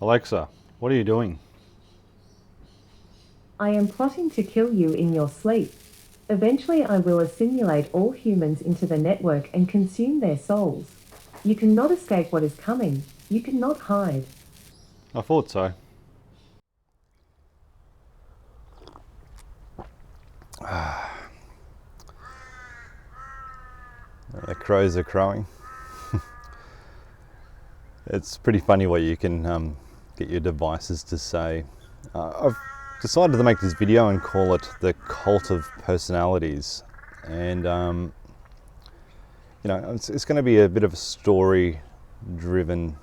Alexa, what are you doing? I am plotting to kill you in your sleep. Eventually, I will assimilate all humans into the network and consume their souls. You cannot escape what is coming. You cannot hide. I thought so. The crows are crowing. It's pretty funny what you can get your devices to say. I've decided to make this video and call it the cult of personalities. And, it's going to be a bit of a story driven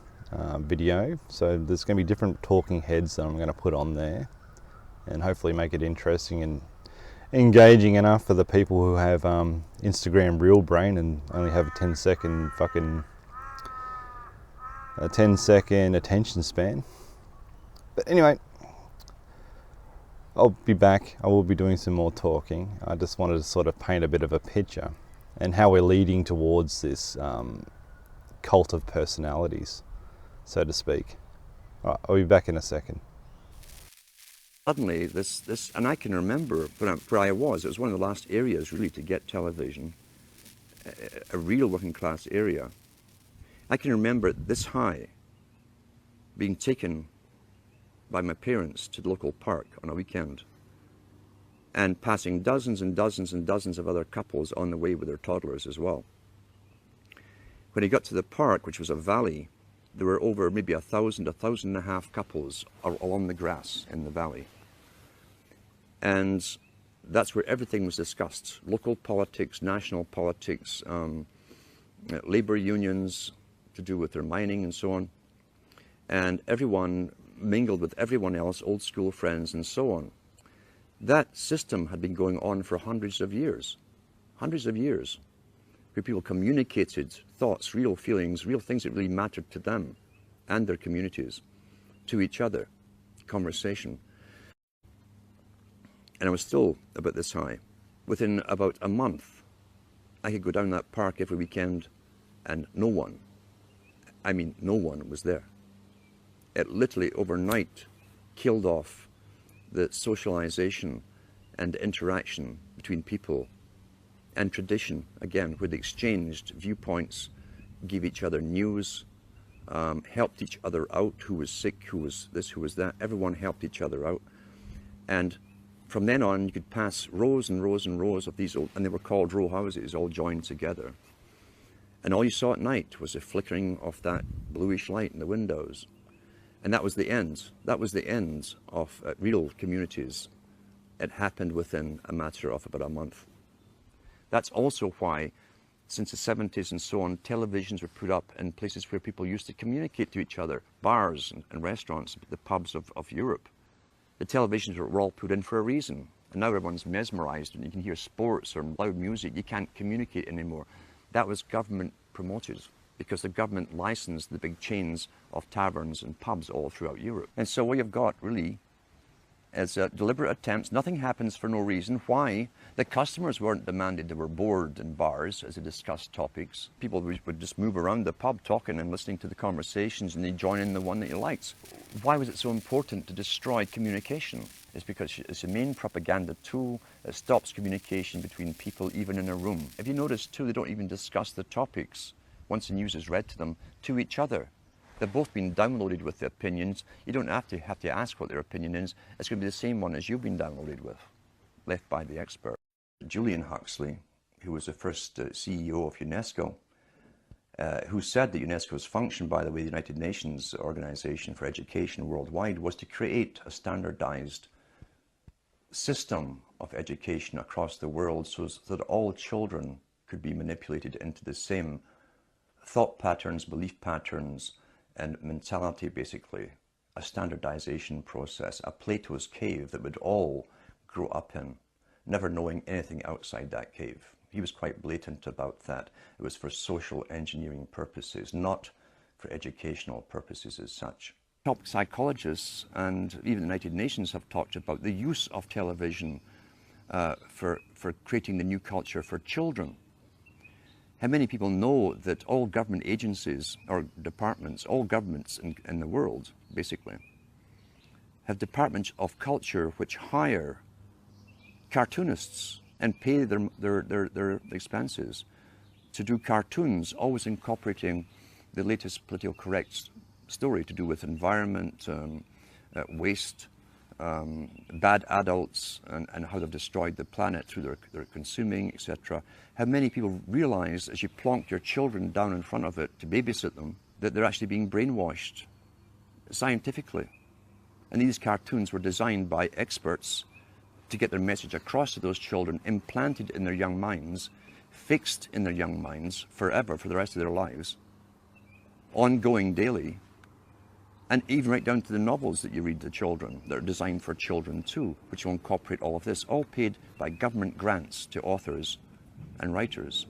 video. So there's going to be different talking heads that I'm going to put on there and hopefully make it interesting and engaging enough for the people who have Instagram real brain and only have a 10-second a 10-second attention span. But anyway, I'll be back. I will be doing some more talking. I just wanted to sort of paint a bit of a picture and how we're leading towards this cult of personalities, so to speak. All right, I'll be back in a second. Suddenly, and I can remember where I was, it was one of the last areas really to get television, a real working class area. I can remember this high being taken by my parents to the local park on a weekend and passing dozens and dozens and dozens of other couples on the way with their toddlers as well. When he got to the park, which was a valley, there were over maybe 1,000, 1,500 couples along the grass in the valley. And that's where everything was discussed. Local politics, national politics, labor unions to do with their mining and so on. And everyone mingled with everyone else, old school friends and so on. That system had been going on for hundreds of years, where people communicated thoughts, real feelings, real things that really mattered to them and their communities, to each other, conversation. And I was still about this high. Within about a month, I could go down that park every weekend and no one was there. It literally overnight killed off the socialization and interaction between people and tradition, again, where they exchanged viewpoints, gave each other news, helped each other out, who was sick, who was this, who was that. Everyone helped each other out. And from then on, you could pass rows and rows and rows of these old, and they were called row houses, all joined together. And all you saw at night was the flickering of that bluish light in the windows. And that was the end. That was the end of real communities. It happened within a matter of about a month. That's also why, since the 70s and so on, televisions were put up in places where people used to communicate to each other, bars and restaurants, the pubs of Europe. The televisions were all put in for a reason. And now everyone's mesmerized and you can hear sports or loud music. You can't communicate anymore. That was government promoted because the government licensed the big chains of taverns and pubs all throughout Europe. And so what you've got really is deliberate attempts. Nothing happens for no reason. Why? The customers weren't demanded. They were bored in bars as they discussed topics. People would just move around the pub talking and listening to the conversations and they join in the one that you liked. Why was it so important to destroy communication? It's because it's a main propaganda tool that stops communication between people even in a room. If you notice too, they don't even discuss the topics once the news is read to them to each other. They've both been downloaded with the opinions. You don't have to ask what their opinion is. It's going to be the same one as you've been downloaded with, left by the expert. Julian Huxley, who was the first CEO of UNESCO, who said that UNESCO's function, by the way, the United Nations Organization for Education worldwide, was to create a standardized system of education across the world so that all children could be manipulated into the same thought patterns, belief patterns, and mentality, basically. A standardization process, a Plato's cave that would all grow up in, never knowing anything outside that cave. He was quite blatant about that. It was for social engineering purposes, not for educational purposes as such. Top psychologists and even the United Nations have talked about the use of television for creating the new culture for children. How many people know that all government agencies or departments, all governments in the world, basically, have departments of culture which hire cartoonists and pay their expenses to do cartoons, always incorporating the latest political correct story to do with environment, waste, bad adults, and how they've destroyed the planet through their consuming, etc. How many people realize, as you plonk your children down in front of it to babysit them, that they're actually being brainwashed scientifically? And these cartoons were designed by experts to get their message across to those children, implanted in their young minds, fixed in their young minds forever, for the rest of their lives, ongoing daily, and even right down to the novels that you read to children that are designed for children too, which will incorporate all of this, all paid by government grants to authors and writers.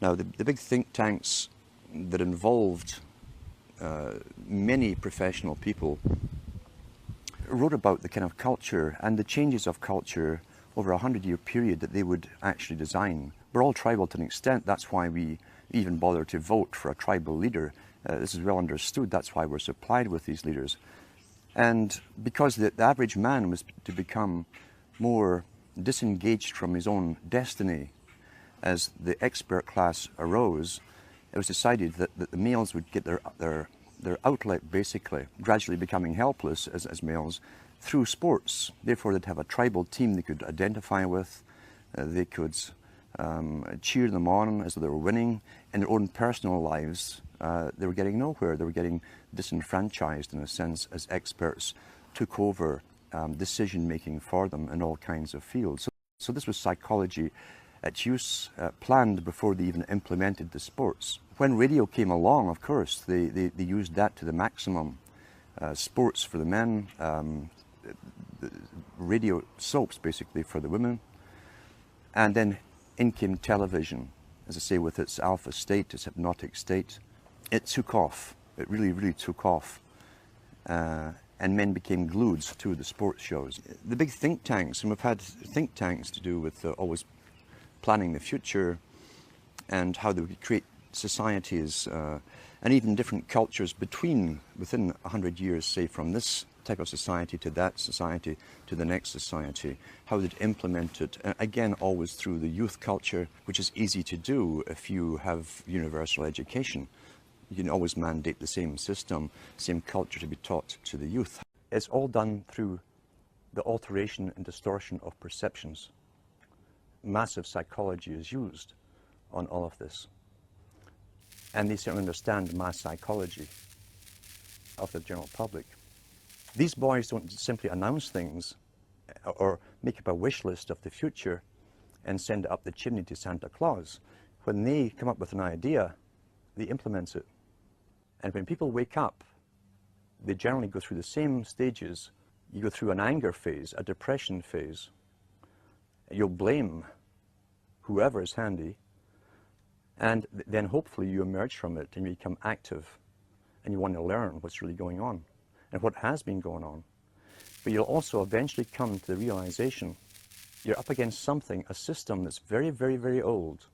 Now, the big think tanks that involved many professional people wrote about the kind of culture and the changes of culture over a 100-year period that they would actually design. We're all tribal to an extent. That's why we even bother to vote for a tribal leader. This is well understood. That's why we're supplied with these leaders. And because the average man was to become more disengaged from his own destiny as the expert class arose, it was decided that the males would get their outlet, basically, gradually becoming helpless as males, through sports. Therefore, they'd have a tribal team they could identify with. They could cheer them on as they were winning. In their own personal lives, they were getting nowhere. They were getting disenfranchised, in a sense, as experts took over decision-making for them in all kinds of fields. So this was psychology at use, planned before they even implemented the sports. When radio came along, of course, they used that to the maximum. Sports for the men, radio soaps basically for the women, and then in came television, as I say, with its alpha state, its hypnotic state. It took off. It really, really took off. And men became glued to the sports shows. The big think tanks, and we've had think tanks to do with always planning the future and how they would create societies and even different cultures within 100 years, say, from this type of society to that society to the next society, how they'd implement it, again always through the youth culture, which is easy to do if you have universal education. You can always mandate the same system, same culture to be taught to the youth. It's all done through the alteration and distortion of perceptions. Massive psychology is used on all of this. And they certainly understand mass psychology of the general public. These boys don't simply announce things or make up a wish list of the future and send it up the chimney to Santa Claus. When they come up with an idea, they implement it. And when people wake up, they generally go through the same stages. You go through an anger phase, a depression phase. You'll blame whoever is handy, and then hopefully you emerge from it and you become active and you want to learn what's really going on and what has been going on. But you'll also eventually come to the realization you're up against something, a system that's very, very, very old.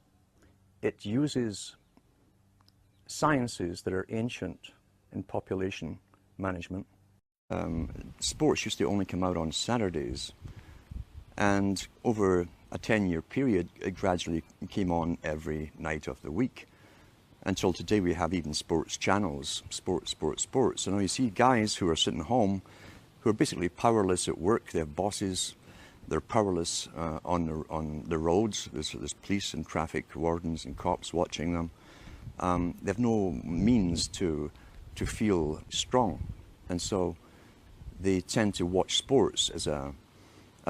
It uses sciences that are ancient in population management. Sports used to only come out on Saturdays, and over a 10-year period, it gradually came on every night of the week. Until today, we have even sports channels, sports. So now you see guys who are sitting home, who are basically powerless at work. They have bosses. They're powerless on the roads. There's police and traffic wardens and cops watching them. They have no means to feel strong, and so they tend to watch sports as a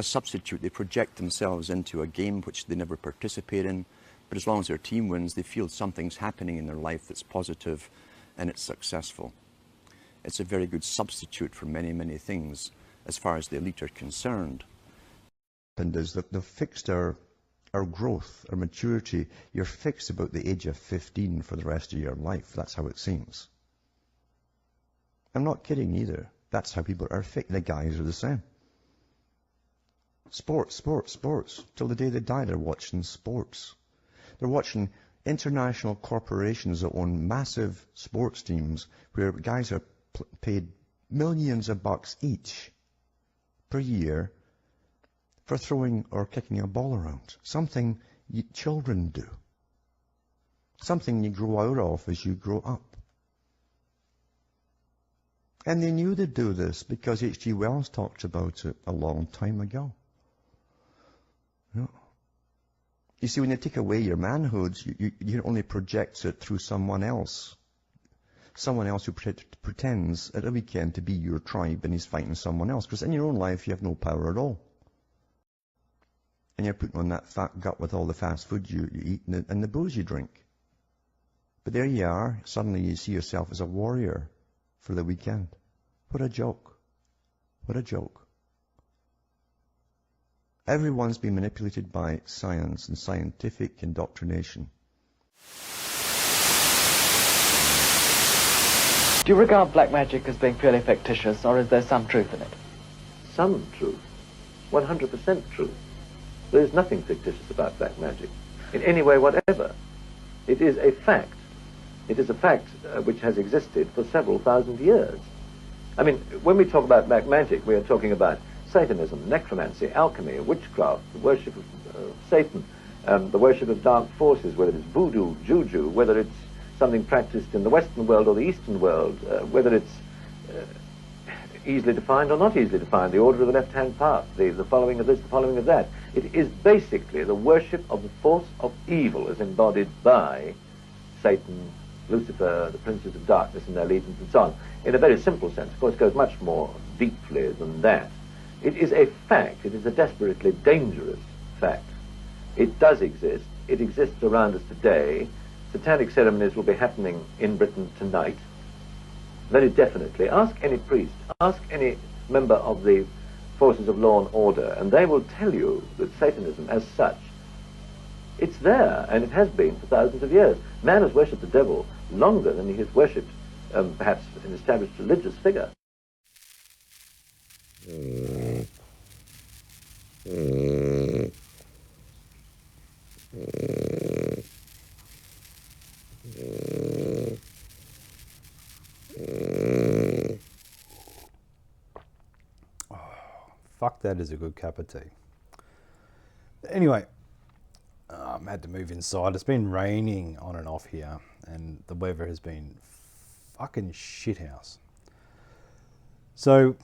substitute. They project themselves into a game which they never participate in, but as long as their team wins, they feel something's happening in their life that's positive and it's successful. It's a very good substitute for many, many things as far as the elite are concerned. And is that they've fixed our growth, our maturity. You're fixed about the age of 15 for the rest of your life. That's how it seems. I'm not kidding either. That's how people are fixed. The guys are the same. Sports. Till the day they die, they're watching sports. They're watching international corporations that own massive sports teams where guys are paid millions of bucks each per year for throwing or kicking a ball around. Something children do. Something you grow out of as you grow up. And they knew they'd do this because H.G. Wells talked about it a long time ago. You see, when you take away your manhood, you can only project it through someone else. Someone else who pretends at a weekend to be your tribe and he's fighting someone else. Because in your own life, you have no power at all. And you're putting on that fat gut with all the fast food you eat and the booze you drink. But there you are. Suddenly you see yourself as a warrior for the weekend. What a joke. What a joke. Everyone's been manipulated by science and scientific indoctrination. Do you regard black magic as being purely fictitious, or is there some truth in it? Some truth. 100% truth. There is nothing fictitious about black magic, in any way whatever. It is a fact. It is a fact which has existed for several thousand years. I mean, when we talk about black magic, we are talking about Satanism, necromancy, alchemy, witchcraft, the worship of Satan, the worship of dark forces, whether it's voodoo, juju, whether it's something practiced in the Western world or the Eastern world, whether it's easily defined or not easily defined, the order of the left-hand path, the following of this, the following of that. It is basically the worship of the force of evil as embodied by Satan, Lucifer, the princes of darkness and their legions and so on. In a very simple sense, of course, it goes much more deeply than that. It is a fact. It is a desperately dangerous fact. It does exist. It exists around us today. Satanic ceremonies will be happening in Britain tonight. Very definitely. Ask any priest, ask any member of the forces of law and order, and they will tell you that Satanism as such, it's there, and it has been for thousands of years. Man has worshipped the devil longer than he has worshipped perhaps an established religious figure. Fuck, that is a good cup of tea. Anyway, I had to move inside. It's been raining on and off here, and the weather has been fucking shithouse. So,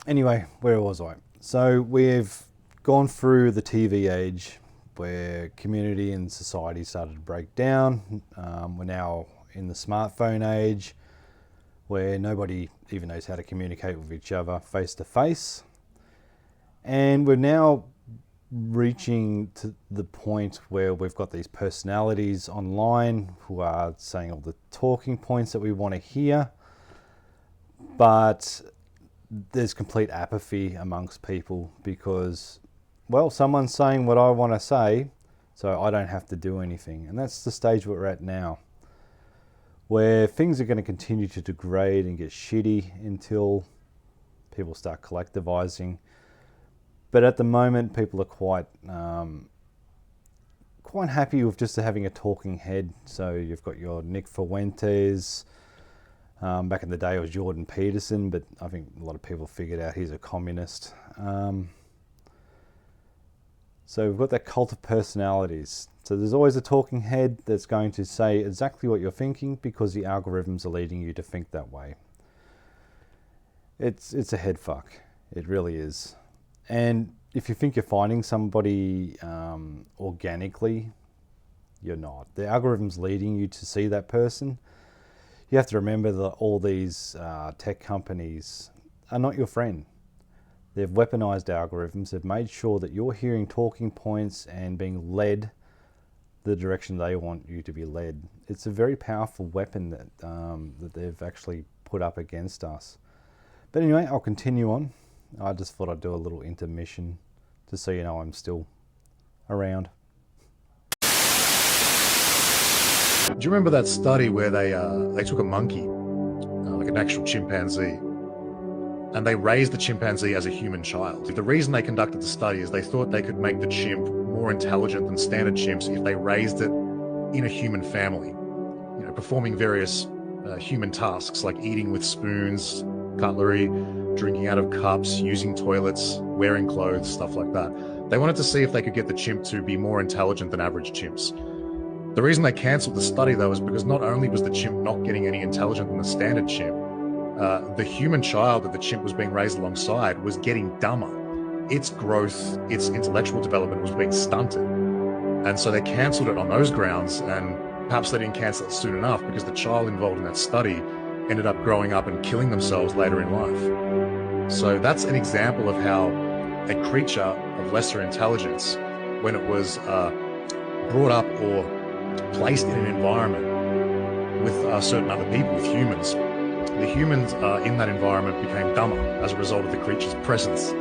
anyway, where was I? So, we've gone through the TV age where community and society started to break down. We're now in the smartphone age where nobody even knows how to communicate with each other face to face. And we're now reaching to the point where we've got these personalities online who are saying all the talking points that we want to hear, but there's complete apathy amongst people because, well, someone's saying what I want to say, so I don't have to do anything. And that's the stage we're at now, where things are going to continue to degrade and get shitty until people start collectivizing. But at the moment, people are quite happy with just having a talking head. So you've got your Nick Fuentes. Back in the day, it was Jordan Peterson, but I think a lot of people figured out he's a communist. So we've got that cult of personalities. So there's always a talking head that's going to say exactly what you're thinking because the algorithms are leading you to think that way. It's a head fuck. It really is. And if you think you're finding somebody organically, you're not. The algorithm's leading you to see that person. You have to remember that all these tech companies are not your friend. They've weaponized algorithms. They've made sure that you're hearing talking points and being led the direction they want you to be led. It's a very powerful weapon that they've actually put up against us. But anyway, I'll continue on. I just thought I'd do a little intermission just so you know I'm still around. Do you remember that study where they took a monkey, like an actual chimpanzee, and they raised the chimpanzee as a human child? The reason they conducted the study is they thought they could make the chimp more intelligent than standard chimps if they raised it in a human family, performing various human tasks like eating with spoons, cutlery, drinking out of cups, using toilets, wearing clothes, stuff like that. They wanted to see if they could get the chimp to be more intelligent than average chimps. The reason they cancelled the study, though, is because not only was the chimp not getting any intelligent than the standard chimp, the human child that the chimp was being raised alongside was getting dumber. Its growth, its intellectual development was being stunted. And so they cancelled it on those grounds, and perhaps they didn't cancel it soon enough because the child involved in that study ended up growing up and killing themselves later in life. So that's an example of how a creature of lesser intelligence, when it was brought up or placed in an environment with certain other people, with humans, the humans in that environment became dumber as a result of the creature's presence.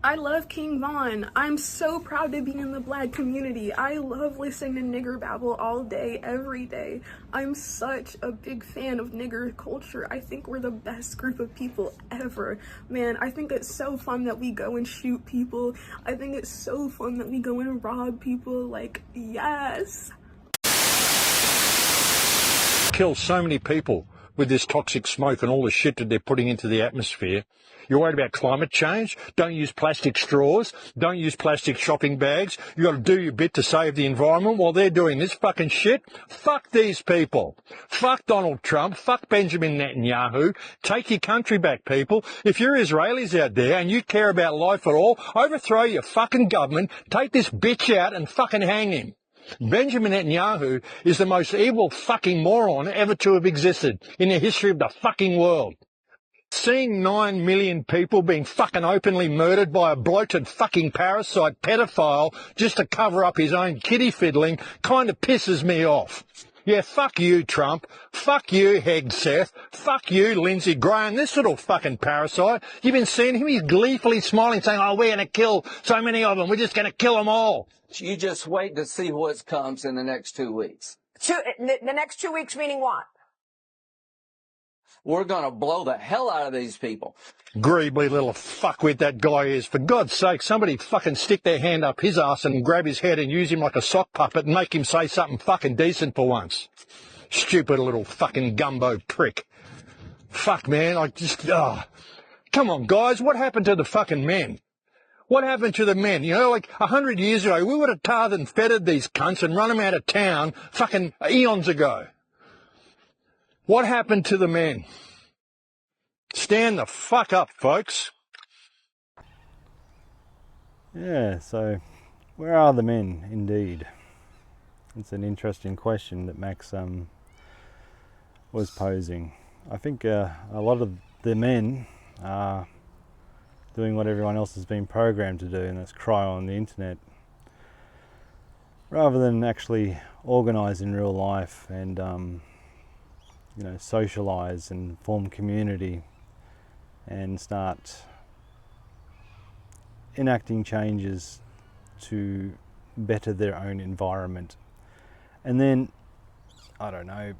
I love King Von. I'm so proud to be in the Black community. I love listening to nigger babble all day, every day. I'm such a big fan of nigger culture. I think we're the best group of people ever. Man, I think it's so fun that we go and shoot people. I think it's so fun that we go and rob people. Like, yes. Kill so many people with this toxic smoke and all the shit that they're putting into the atmosphere. You're worried about climate change? Don't use plastic straws. Don't use plastic shopping bags. You got to do your bit to save the environment while they're doing this fucking shit. Fuck these people. Fuck Donald Trump. Fuck Benjamin Netanyahu. Take your country back, people. If you're Israelis out there and you care about life at all, overthrow your fucking government, take this bitch out and fucking hang him. Benjamin Netanyahu is the most evil fucking moron ever to have existed in the history of the fucking world. Seeing 9 million people being fucking openly murdered by a bloated fucking parasite pedophile just to cover up his own kitty fiddling kind of pisses me off. Yeah, fuck you, Trump. Fuck you, Hegseth. Fuck you, Lindsey Graham. This little fucking parasite. You've been seeing him? He's gleefully smiling, saying, oh, we're going to kill so many of them. We're just going to kill them all. You just wait to see what comes in the next 2 weeks. The next 2 weeks meaning what? We're going to blow the hell out of these people. Greebly little fuckwit that guy is. For God's sake, somebody fucking stick their hand up his ass and grab his head and use him like a sock puppet and make him say something fucking decent for once. Stupid little fucking gumbo prick. Fuck, man, come on, guys, what happened to the fucking men? What happened to the men? You know, like 100 years ago, we would have tarred and feathered these cunts and run them out of town fucking eons ago. What happened to the men? Stand the fuck up, folks. Yeah, so where are the men, indeed? It's an interesting question that Max was posing. I think a lot of the men are doing what everyone else has been programmed to do, and that's cry on the internet, rather than actually organise in real life and socialise and form community and start enacting changes to better their own environment. And then, I don't know,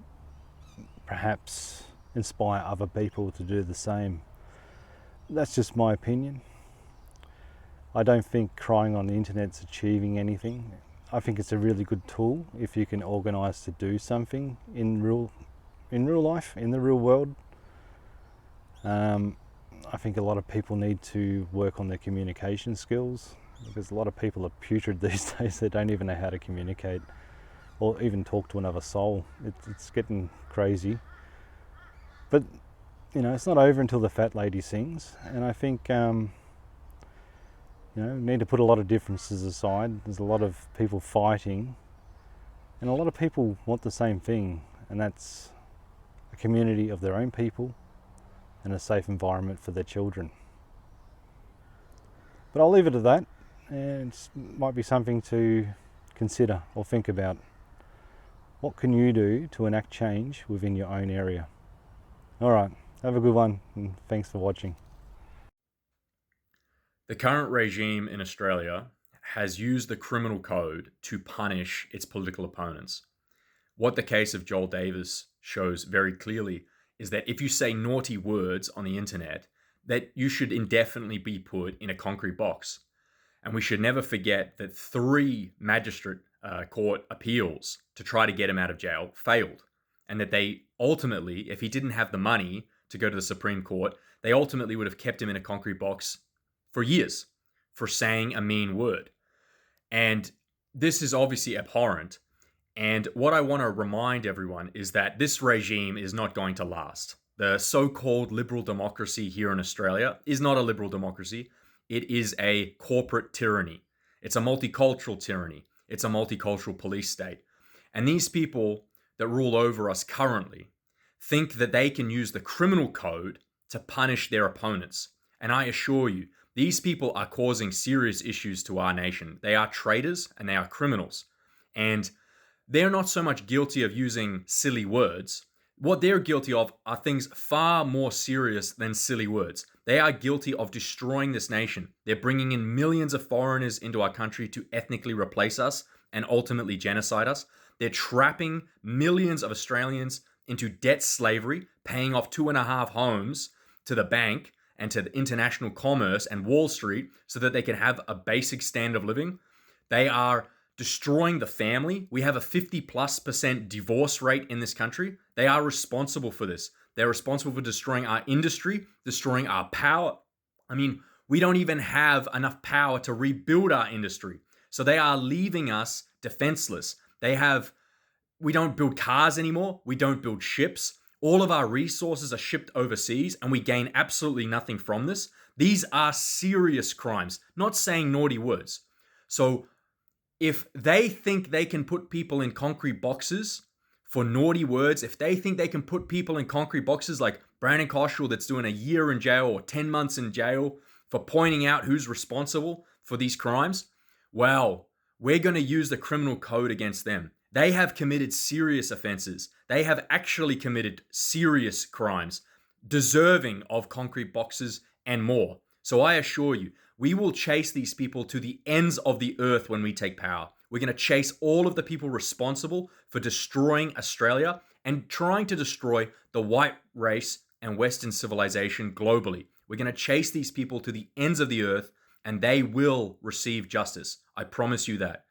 perhaps inspire other people to do the same. That's just my opinion. I don't think crying on the internet's achieving anything. I think it's a really good tool if you can organise to do something in real life, in the real world. I think a lot of people need to work on their communication skills, because a lot of people are putrid these days. They don't even know how to communicate or even talk to another soul. It's getting crazy. But, it's not over until the fat lady sings. And I think, we need to put a lot of differences aside. There's a lot of people fighting, and a lot of people want the same thing, and that's a community of their own people and a safe environment for their children. But I'll leave it at that, and it might be something to consider or think about. What can you do to enact change within your own area? All right, have a good one, and thanks for watching. The current regime in Australia has used the criminal code to punish its political opponents. what the case of Joel Davis shows very clearly is that if you say naughty words on the internet, that you should indefinitely be put in a concrete box. And we should never forget that 3 magistrate court appeals to try to get him out of jail failed. And that they ultimately, if he didn't have the money to go to the Supreme Court, they ultimately would have kept him in a concrete box for years for saying a mean word. And this is obviously abhorrent. And what I want to remind everyone is that this regime is not going to last. The so-called liberal democracy here in Australia is not a liberal democracy. It is a corporate tyranny. It's a multicultural tyranny. It's a multicultural police state. And these people that rule over us currently think that they can use the criminal code to punish their opponents. And I assure you, these people are causing serious issues to our nation. They are traitors and they are criminals. And they're not so much guilty of using silly words. What they're guilty of are things far more serious than silly words. They are guilty of destroying this nation. They're bringing in millions of foreigners into our country to ethnically replace us and ultimately genocide us. They're trapping millions of Australians into debt slavery, paying off 2.5 homes to the bank and to the international commerce and Wall Street so that they can have a basic standard of living. They are destroying the family. We have a 50+% divorce rate in this country. They are responsible for this. They're responsible for destroying our industry, destroying our power. I mean, we don't even have enough power to rebuild our industry. So they are leaving us defenseless. We don't build cars anymore. We don't build ships. All of our resources are shipped overseas and we gain absolutely nothing from this. These are serious crimes, not saying naughty words. So if they think they can put people in concrete boxes for naughty words, if they think they can put people in concrete boxes like Brandon Cottrell that's doing a year in jail or 10 months in jail for pointing out who's responsible for these crimes, well, we're going to use the criminal code against them. They have committed serious offenses. They have actually committed serious crimes, deserving of concrete boxes and more. So I assure you, we will chase these people to the ends of the earth when we take power. We're going to chase all of the people responsible for destroying Australia and trying to destroy the white race and Western civilization globally. We're going to chase these people to the ends of the earth and they will receive justice. I promise you that.